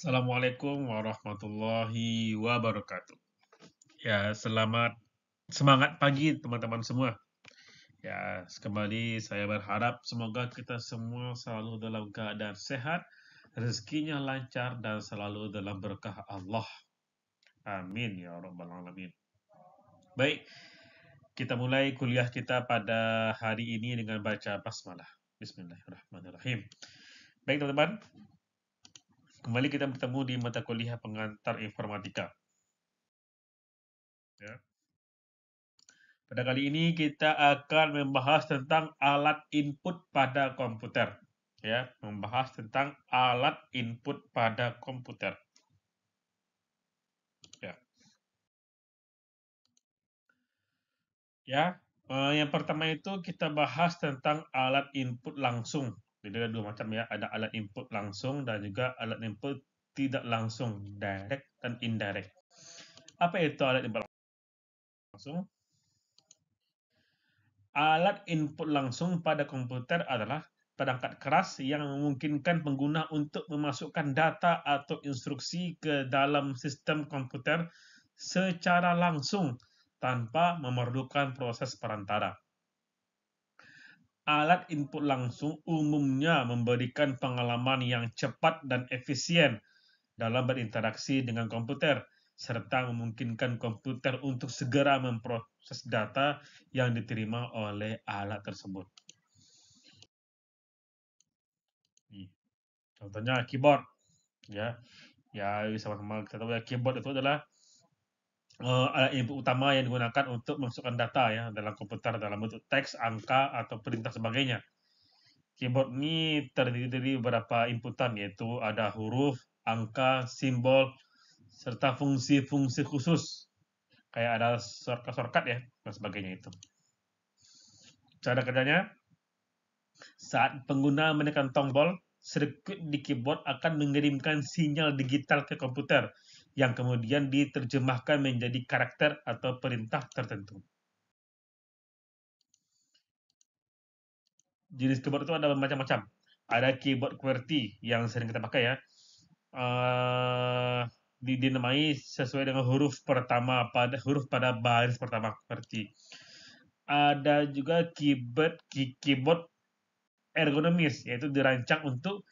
Assalamualaikum warahmatullahi wabarakatuh. Ya, semangat pagi teman-teman semua. Ya, kembali saya berharap semoga kita semua selalu dalam keadaan sehat, rezekinya lancar dan selalu dalam berkah Allah. Amin ya rabbal alamin. Baik, kita mulai kuliah kita pada hari ini dengan baca basmalah. Bismillahirrahmanirrahim. Baik teman-teman, kembali kita bertemu di mata kuliah pengantar informatika. Ya. Pada kali ini kita akan membahas tentang alat input pada komputer. Ya, membahas tentang alat input pada komputer. Ya, ya. Yang pertama itu kita bahas tentang alat input langsung. Jadi ada dua macam ya, ada alat input langsung dan juga alat input tidak langsung, direct dan indirect. Apa itu alat input langsung? Alat input langsung pada komputer adalah perangkat keras yang memungkinkan pengguna untuk memasukkan data atau instruksi ke dalam sistem komputer secara langsung tanpa memerlukan proses perantara. Alat input langsung umumnya memberikan pengalaman yang cepat dan efisien dalam berinteraksi dengan komputer, serta memungkinkan komputer untuk segera memproses data yang diterima oleh alat tersebut. Contohnya keyboard, ya, sama-sama kita tahu ya, keyboard itu adalah alat input utama yang digunakan untuk memasukkan data ya dalam komputer dalam bentuk teks, angka, atau perintah sebagainya. Keyboard ini terdiri dari beberapa inputan, yaitu ada huruf, angka, simbol, serta fungsi-fungsi khusus kayak ada shortcut ya dan sebagainya itu. Cara kerjanya, saat pengguna menekan tombol, sirkuit di keyboard akan mengirimkan sinyal digital ke komputer yang kemudian diterjemahkan menjadi karakter atau perintah tertentu. Jenis keyboard itu ada macam-macam. Ada keyboard QWERTY yang sering kita pakai ya. Dinamai sesuai dengan huruf pada baris pertama QWERTY. Ada juga keyboard ergonomis, yaitu dirancang untuk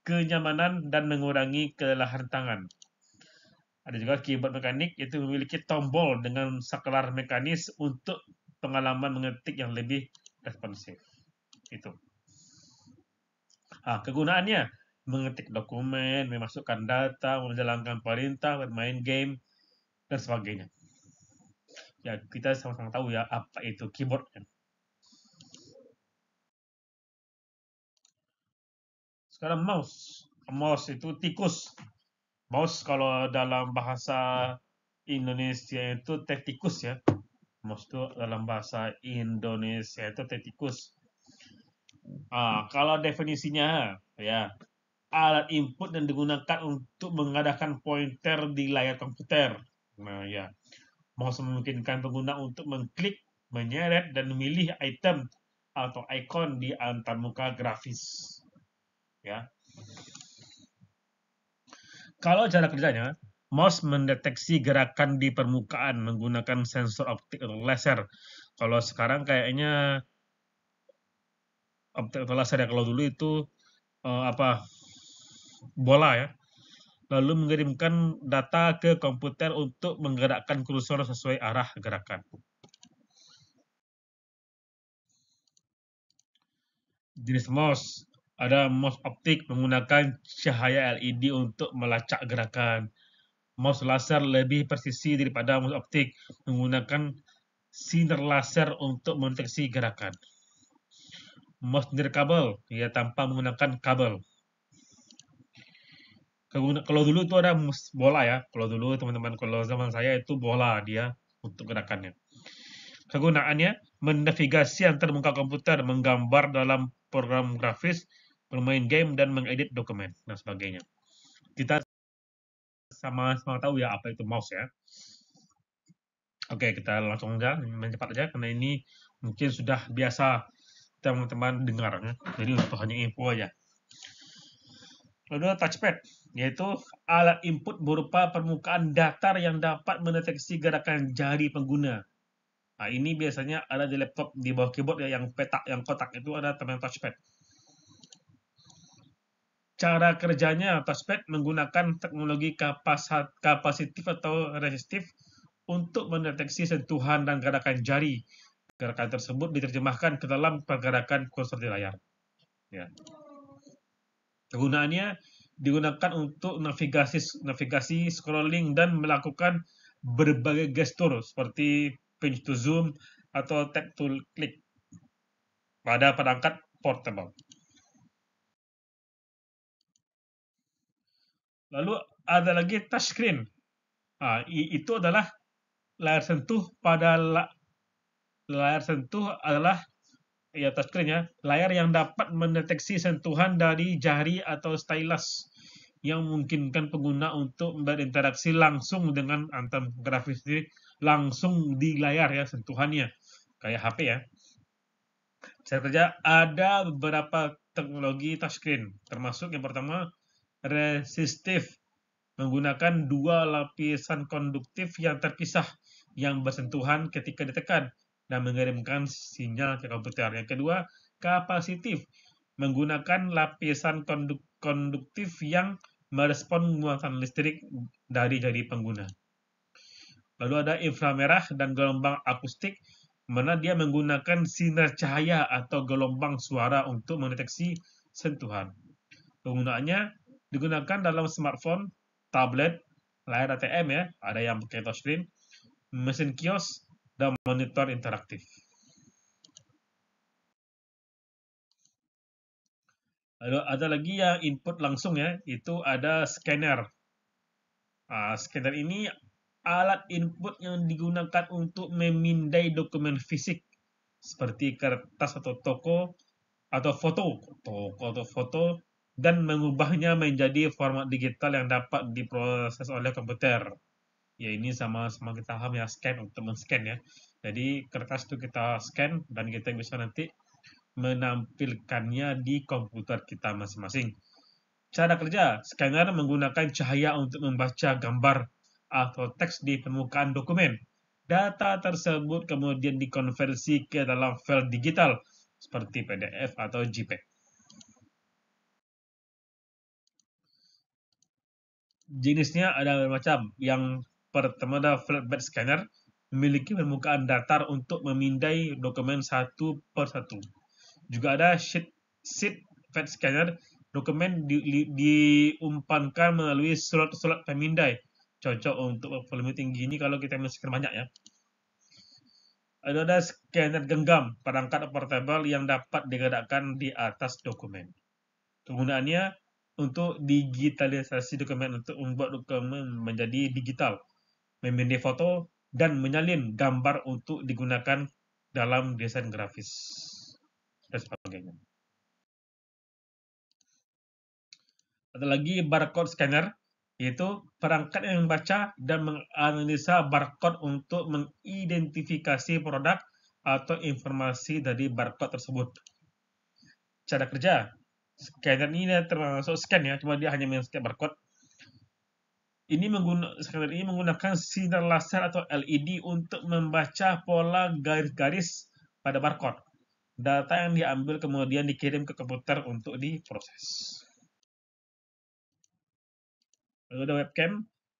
kenyamanan dan mengurangi kelelahan tangan. Ada juga keyboard mekanik, yaitu memiliki tombol dengan saklar mekanis untuk pengalaman mengetik yang lebih responsif. Itu. Kegunaannya, mengetik dokumen, memasukkan data, menjalankan perintah, bermain game, dan sebagainya. Ya, kita sama-sama tahu ya apa itu keyboard. Sekarang mouse. Mouse itu tikus. Mouse kalau dalam bahasa Indonesia itu tikus ya. Mouse itu dalam bahasa Indonesia itu tikus. Kalau definisinya ya, alat input yang digunakan untuk mengadakan pointer di layar komputer. Nah ya, mouse memungkinkan pengguna untuk mengklik, menyeret, dan memilih item atau ikon di antarmuka grafis. Ya. Kalau cara kerjanya, mouse mendeteksi gerakan di permukaan menggunakan sensor optik atau laser. Kalau sekarang kayaknya optik atau laser ya, kalau dulu itu bola ya. Lalu mengirimkan data ke komputer untuk menggerakkan kursor sesuai arah gerakan. Jenis mouse, ada mouse optik menggunakan cahaya LED untuk melacak gerakan. Mouse laser lebih presisi daripada mouse optik, menggunakan sinar laser untuk mendeteksi gerakan. Mouse nirkabel, ya tanpa menggunakan kabel. Kalau dulu itu ada bola ya. Kalau dulu teman-teman, kalau zaman saya itu bola dia untuk gerakannya. Kegunaannya mennavigasi antar muka komputer, menggambar dalam program grafis, bermain game, dan mengedit dokumen dan sebagainya. Kita sama-sama tahu ya apa itu mouse ya. Oke, kita langsung aja mencepat aja karena ini mungkin sudah biasa teman-teman dengar ya. Jadi untuk hanya info aja. Lalu touchpad. yaitu alat input berupa permukaan datar yang dapat mendeteksi gerakan jari pengguna. Nah, ini biasanya ada di laptop di bawah keyboard ya, yang petak, yang kotak itu ada teman touchpad. Cara kerjanya touchpad menggunakan teknologi kapasitif atau resistif untuk mendeteksi sentuhan dan gerakan jari. Gerakan tersebut diterjemahkan ke dalam pergerakan kursor di layar. Ya. Kegunaannya digunakan untuk navigasi, scrolling, dan melakukan berbagai gestur seperti pinch to zoom atau tap to click pada perangkat portable. Lalu ada lagi touchscreen. Nah, itu adalah layar sentuh layar sentuh adalah ya touchscreen ya, layar yang dapat mendeteksi sentuhan dari jari atau stylus yang memungkinkan pengguna untuk berinteraksi langsung dengan antam grafis ini langsung di layar ya sentuhannya kayak HP ya. Cara kerja ada beberapa teknologi touchscreen termasuk yang pertama resistif menggunakan dua lapisan konduktif yang terpisah yang bersentuhan ketika ditekan dan mengirimkan sinyal ke komputer. Yang kedua, kapasitif menggunakan lapisan konduktif yang merespon muatan listrik dari jari pengguna. Lalu ada inframerah dan gelombang akustik, mana dia menggunakan sinar cahaya atau gelombang suara untuk mendeteksi sentuhan. Penggunaannya digunakan dalam smartphone, tablet, layar ATM ya, ada yang pakai touchscreen, mesin kios, dan monitor interaktif. Lalu ada lagi yang input langsung ya, itu ada scanner. Scanner ini alat input yang digunakan untuk memindai dokumen fisik seperti kertas atau foto dan mengubahnya menjadi format digital yang dapat diproses oleh komputer. Ya ini sama-sama kita paham ya, scan untuk men-scan ya. Jadi kertas itu kita scan dan kita bisa nanti menampilkannya di komputer kita masing-masing. Cara kerja, scanner menggunakan cahaya untuk membaca gambar atau teks di permukaan dokumen. Data tersebut kemudian dikonversi ke dalam file digital seperti PDF atau JPEG. Jenisnya ada macam. Yang pertama ada flatbed scanner, memiliki permukaan datar untuk memindai dokumen satu per satu. Juga ada sheet fed scanner, dokumen diumpankan melalui slot-slot pemindai. Cocok untuk volume tinggi ini kalau kita men-scan banyak ya. Ada scanner genggam, perangkat portable yang dapat digerakkan di atas dokumen. Kegunaannya untuk digitalisasi dokumen, untuk membuat dokumen menjadi digital, memindai foto, dan menyalin gambar untuk digunakan dalam desain grafis dan sebagainya. Ada lagi barcode scanner, yaitu perangkat yang membaca dan menganalisa barcode untuk mengidentifikasi produk atau informasi dari barcode tersebut. Cara kerja, scanner ini termasuk scan ya, cuma dia hanya men-scan barcode. Scanner ini menggunakan sinar laser atau LED untuk membaca pola garis-garis pada barcode. Data yang diambil kemudian dikirim ke komputer untuk diproses. Lalu ada webcam,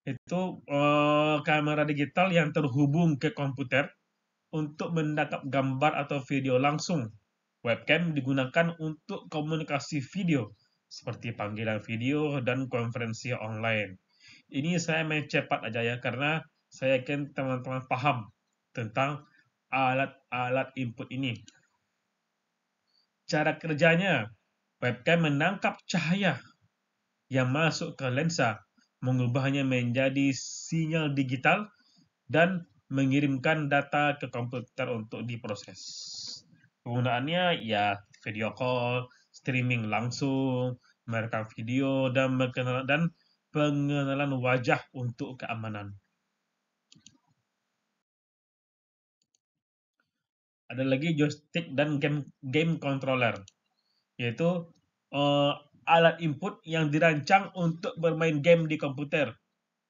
itu kamera digital yang terhubung ke komputer untuk menangkap gambar atau video langsung. Webcam digunakan untuk komunikasi video seperti panggilan video dan konferensi online. Ini saya main cepat aja ya, karena saya yakin teman-teman paham tentang alat-alat input ini. Cara kerjanya, webcam menangkap cahaya yang masuk ke lensa, mengubahnya menjadi sinyal digital, dan mengirimkan data ke komputer untuk diproses. Penggunaannya ya video call, streaming langsung, merekam video, dan pengenalan wajah untuk keamanan. Ada lagi joystick dan game controller, yaitu alat input yang dirancang untuk bermain game di komputer.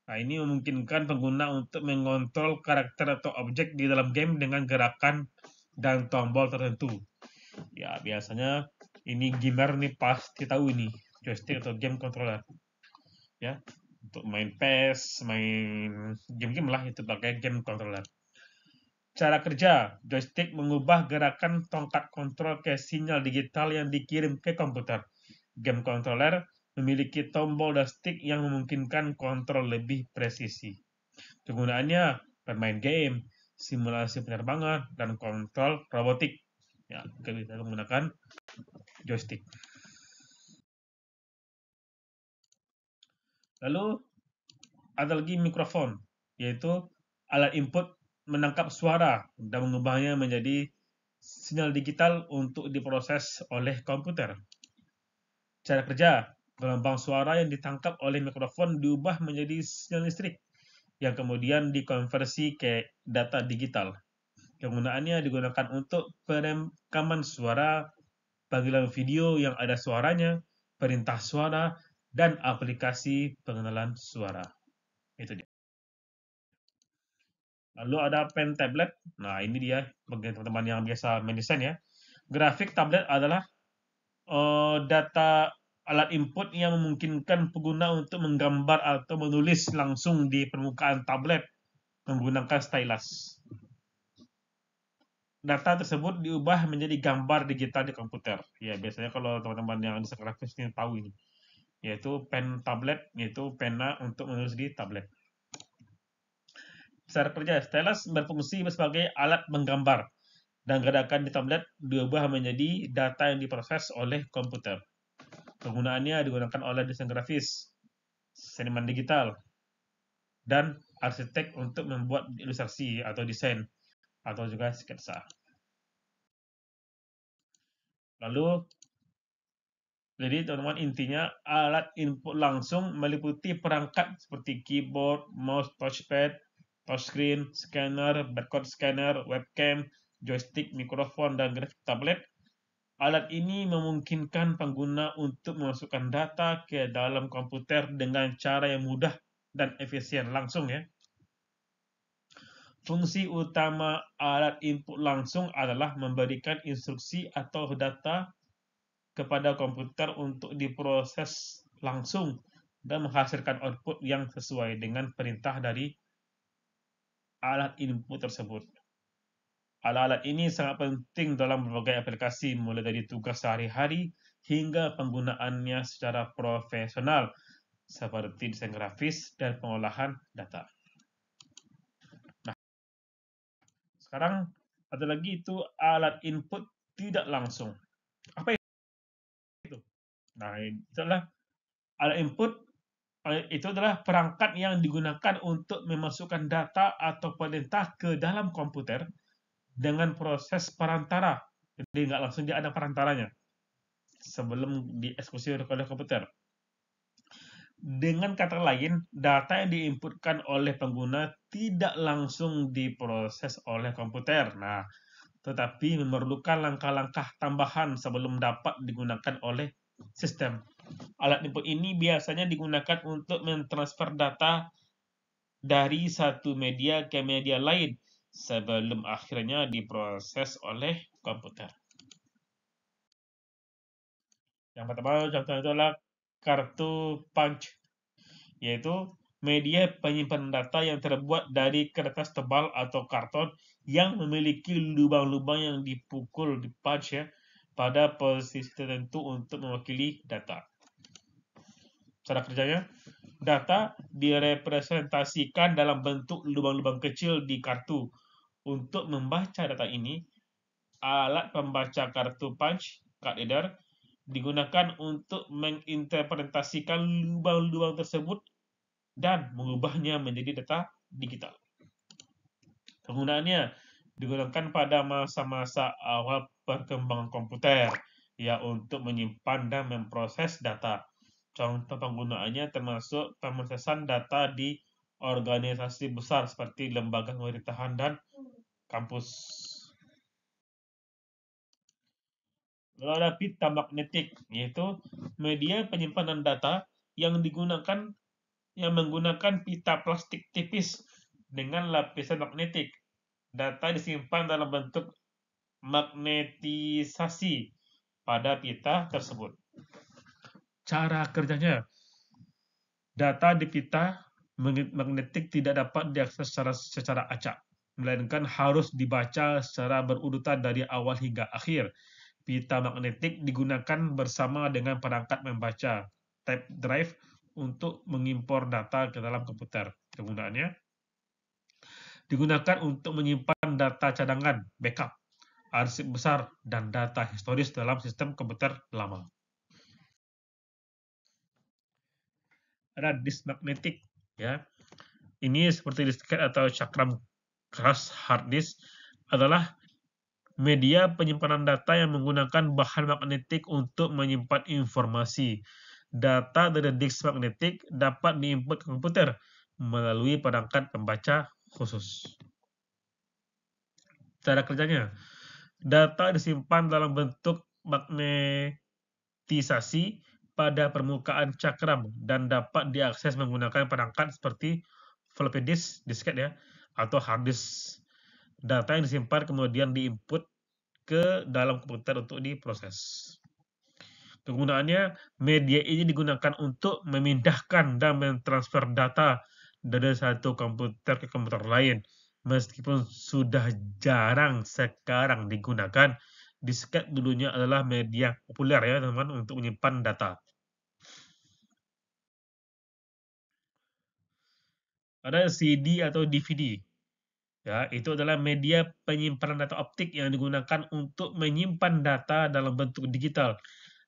Nah, ini memungkinkan pengguna untuk mengontrol karakter atau objek di dalam game dengan gerakan dan tombol tertentu. Ya, biasanya ini gamer nih pasti tahu ini, joystick atau game controller. Ya, untuk main PES, main game-game lah itu pakai game controller. Cara kerja, joystick mengubah gerakan tongkat kontrol ke sinyal digital yang dikirim ke komputer. Game controller memiliki tombol dan stick yang memungkinkan kontrol lebih presisi. Kegunaannya bermain game, simulasi penerbangan, dan kontrol robotik. Ya, kita bisa menggunakan joystick. Lalu ada lagi mikrofon, yaitu alat input menangkap suara dan mengubahnya menjadi sinyal digital untuk diproses oleh komputer. Cara kerja, gelombang suara yang ditangkap oleh mikrofon diubah menjadi sinyal listrik yang kemudian dikonversi ke data digital. Kegunaannya digunakan untuk perekaman suara, panggilan video yang ada suaranya, perintah suara, dan aplikasi pengenalan suara. Itu dia. Lalu ada pen tablet. Nah, ini dia bagi teman-teman yang biasa mendesain ya. Grafik tablet adalah data alat input yang memungkinkan pengguna untuk menggambar atau menulis langsung di permukaan tablet menggunakan stylus. Data tersebut diubah menjadi gambar digital di komputer. Ya, biasanya kalau teman-teman yang desain grafis ini tahu ini, yaitu pen tablet, yaitu pena untuk menulis di tablet. Cara kerja, stylus berfungsi sebagai alat menggambar dan gerakan di tablet diubah menjadi data yang diproses oleh komputer. Penggunaannya digunakan oleh desain grafis, seniman digital, dan arsitek untuk membuat ilustrasi atau desain atau juga sketsa. Lalu, jadi teman-teman intinya alat input langsung meliputi perangkat seperti keyboard, mouse, touchpad, touchscreen, scanner, barcode scanner, webcam, joystick, mikrofon, dan grafik tablet. Alat ini memungkinkan pengguna untuk memasukkan data ke dalam komputer dengan cara yang mudah dan efisien langsung ya. Fungsi utama alat input langsung adalah memberikan instruksi atau data kepada komputer untuk diproses langsung dan menghasilkan output yang sesuai dengan perintah dari alat input tersebut. Alat-alat ini sangat penting dalam berbagai aplikasi, mulai dari tugas sehari-hari hingga penggunaannya secara profesional, seperti desain grafis dan pengolahan data. Nah, sekarang ada lagi itu alat input tidak langsung. Apa itu? Nah, itu adalah alat input itu adalah perangkat yang digunakan untuk memasukkan data atau perintah ke dalam komputer dengan proses perantara. Jadi nggak langsung dia ada perantaranya sebelum dieksekusi oleh komputer. Dengan kata lain, data yang diinputkan oleh pengguna tidak langsung diproses oleh komputer. Nah, tetapi memerlukan langkah-langkah tambahan sebelum dapat digunakan oleh sistem. Alat input ini biasanya digunakan untuk mentransfer data dari satu media ke media lain sebelum akhirnya diproses oleh komputer. Yang pertama contohnya adalah kartu punch, yaitu media penyimpanan data yang terbuat dari kertas tebal atau karton yang memiliki lubang-lubang yang dipukul di punch ya pada posisi tertentu untuk mewakili data. Cara kerjanya, data direpresentasikan dalam bentuk lubang-lubang kecil di kartu. Untuk membaca data ini, alat pembaca kartu punch, card reader, digunakan untuk menginterpretasikan lubang-lubang tersebut dan mengubahnya menjadi data digital. Penggunaannya digunakan pada masa-masa awal perkembangan komputer ya untuk menyimpan dan memproses data. Contoh penggunaannya termasuk pemrosesan data di organisasi besar seperti lembaga pemerintahan dan kampus. Lalu ada pita magnetik, yaitu media penyimpanan data yang digunakan yang menggunakan pita plastik tipis dengan lapisan magnetik. Data disimpan dalam bentuk magnetisasi pada pita tersebut. Cara kerjanya, data di pita magnetik tidak dapat diakses secara acak, melainkan harus dibaca secara berurutan dari awal hingga akhir. Pita magnetik digunakan bersama dengan perangkat membaca tape drive untuk mengimpor data ke dalam komputer. Kegunaannya digunakan untuk menyimpan data cadangan, backup, arsip besar, dan data historis dalam sistem komputer lama. Ada disk magnetik, ya. Ini seperti disket atau cakram keras hard disk adalah media penyimpanan data yang menggunakan bahan magnetik untuk menyimpan informasi. Data dari disk magnetik dapat diinput ke komputer melalui perangkat pembaca khusus. Cara kerjanya, data disimpan dalam bentuk magnetisasi pada permukaan cakram dan dapat diakses menggunakan perangkat seperti floppy disk, disket ya, atau hard disk. Data yang disimpan kemudian diinput ke dalam komputer untuk diproses. Kegunaannya, media ini digunakan untuk memindahkan dan mentransfer data dari satu komputer ke komputer lain. Meskipun sudah jarang sekarang digunakan, disket dulunya adalah media populer ya teman-teman untuk menyimpan data. Ada CD atau DVD. Ya, itu adalah media penyimpanan data optik yang digunakan untuk menyimpan data dalam bentuk digital.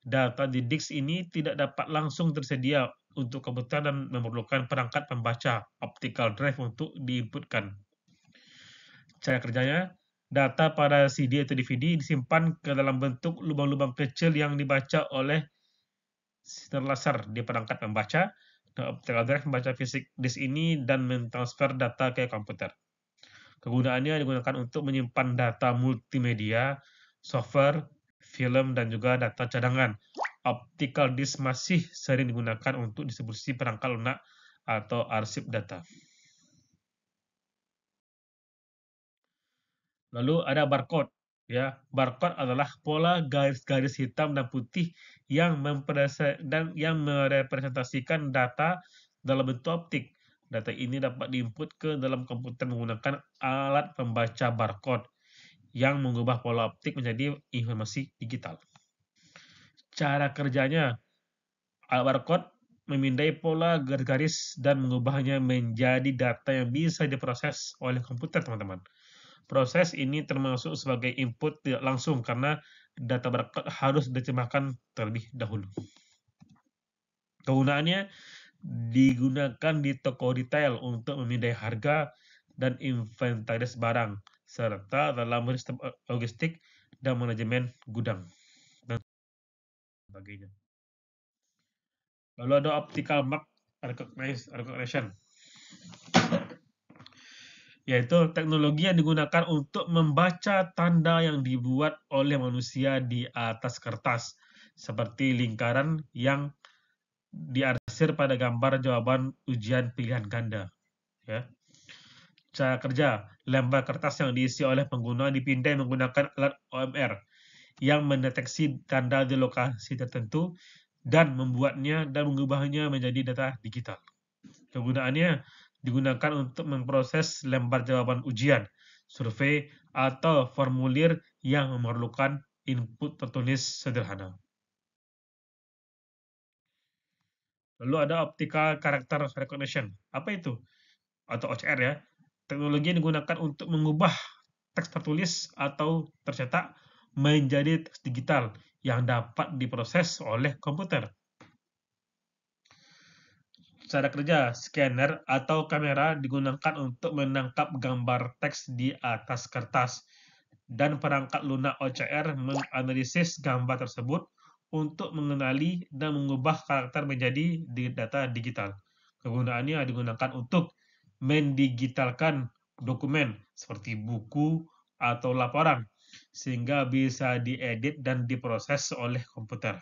Data di disk ini tidak dapat langsung tersedia untuk komputer dan memerlukan perangkat pembaca optical drive untuk diinputkan. Cara kerjanya, data pada CD atau DVD disimpan ke dalam bentuk lubang-lubang kecil yang dibaca oleh sinar laser di perangkat pembaca. Optical drive membaca fisik disk ini dan mentransfer data ke komputer. Kegunaannya digunakan untuk menyimpan data multimedia, software, film, dan juga data cadangan. Optical disk masih sering digunakan untuk distribusi perangkat lunak atau arsip data. Lalu ada barcode. Ya, barcode adalah pola garis-garis hitam dan putih yang merepresentasikan data dalam bentuk optik. Data ini dapat diinput ke dalam komputer menggunakan alat pembaca barcode yang mengubah pola optik menjadi informasi digital. Cara kerjanya, alat barcode memindai pola garis-garis dan mengubahnya menjadi data yang bisa diproses oleh komputer, teman-teman. Proses ini termasuk sebagai input tidak langsung karena data barcode harus diterjemahkan terlebih dahulu. Kegunaannya digunakan di toko retail untuk memindai harga dan inventaris barang, serta dalam sistem logistik dan manajemen gudang, dan sebagainya. Lalu ada optical mark recognition, yaitu teknologi yang digunakan untuk membaca tanda yang dibuat oleh manusia di atas kertas, seperti lingkaran yang diarsir pada gambar jawaban ujian pilihan ganda. Ya. Cara kerja, lembar kertas yang diisi oleh pengguna dipindai menggunakan alat OMR yang mendeteksi tanda di lokasi tertentu dan membuatnya dan mengubahnya menjadi data digital. Kegunaannya digunakan untuk memproses lembar jawaban ujian, survei, atau formulir yang memerlukan input tertulis sederhana. Lalu ada optical character recognition. Apa itu? Atau OCR ya. Teknologi yang digunakan untuk mengubah teks tertulis atau tercetak menjadi teks digital yang dapat diproses oleh komputer. Cara kerja, scanner atau kamera digunakan untuk menangkap gambar teks di atas kertas, dan perangkat lunak OCR menganalisis gambar tersebut untuk mengenali dan mengubah karakter menjadi data digital. Kegunaannya digunakan untuk mendigitalkan dokumen seperti buku atau laporan, sehingga bisa diedit dan diproses oleh komputer.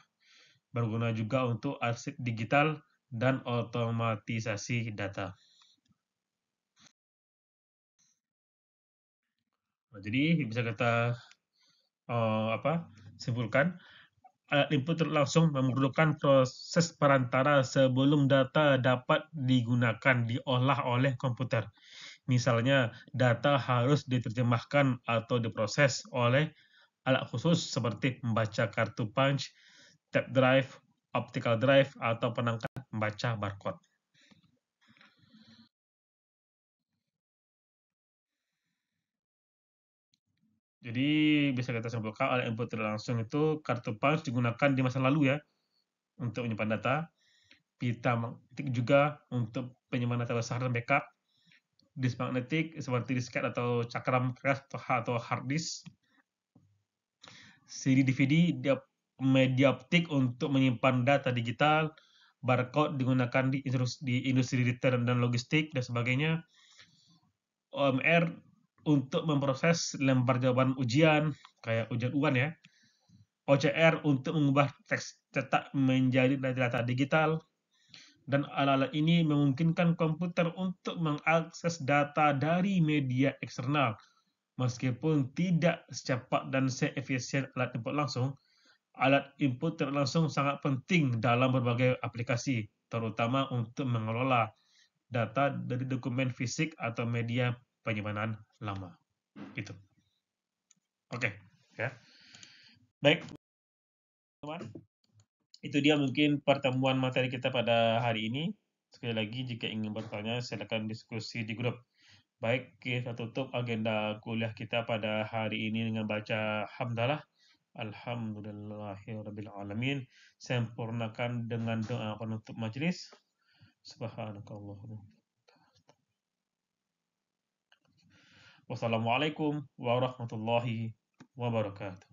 Berguna juga untuk arsip digital dan otomatisasi data. Nah, jadi bisa kita simpulkan, alat input langsung memerlukan proses perantara sebelum data dapat digunakan diolah oleh komputer. Misalnya, data harus diterjemahkan atau diproses oleh alat khusus seperti membaca kartu punch, tape drive, optical drive, atau penangkap membaca barcode. Jadi bisa kita simpulkan alat input langsung itu kartu punch digunakan di masa lalu ya untuk menyimpan data, pita magnetik juga untuk penyimpanan data besar dan backup, disk magnetik seperti disket atau cakram flash atau hard disk, CD DVD media optik untuk menyimpan data digital, barcode digunakan di industri retail dan logistik dan sebagainya, OMR untuk memproses lembar jawaban ujian kayak ujian UAN ya, OCR untuk mengubah teks cetak menjadi data digital, dan alat-alat ini memungkinkan komputer untuk mengakses data dari media eksternal. Meskipun tidak secepat dan seefisien alat input langsung, alat input langsung sangat penting dalam berbagai aplikasi, terutama untuk mengelola data dari dokumen fisik atau media penyimpanan lama. Itu. Oke, ya. Baik, teman. Itu dia mungkin pertemuan materi kita pada hari ini. Sekali lagi, jika ingin bertanya, silakan diskusi di grup. Baik, kita tutup agenda kuliah kita pada hari ini dengan baca hamdalah. Alhamdulillahirrabbilalamin. Sempurnakan dengan doa penutup majelis. Subhanakallahumma. Wassalamualaikum warahmatullahi wabarakatuh.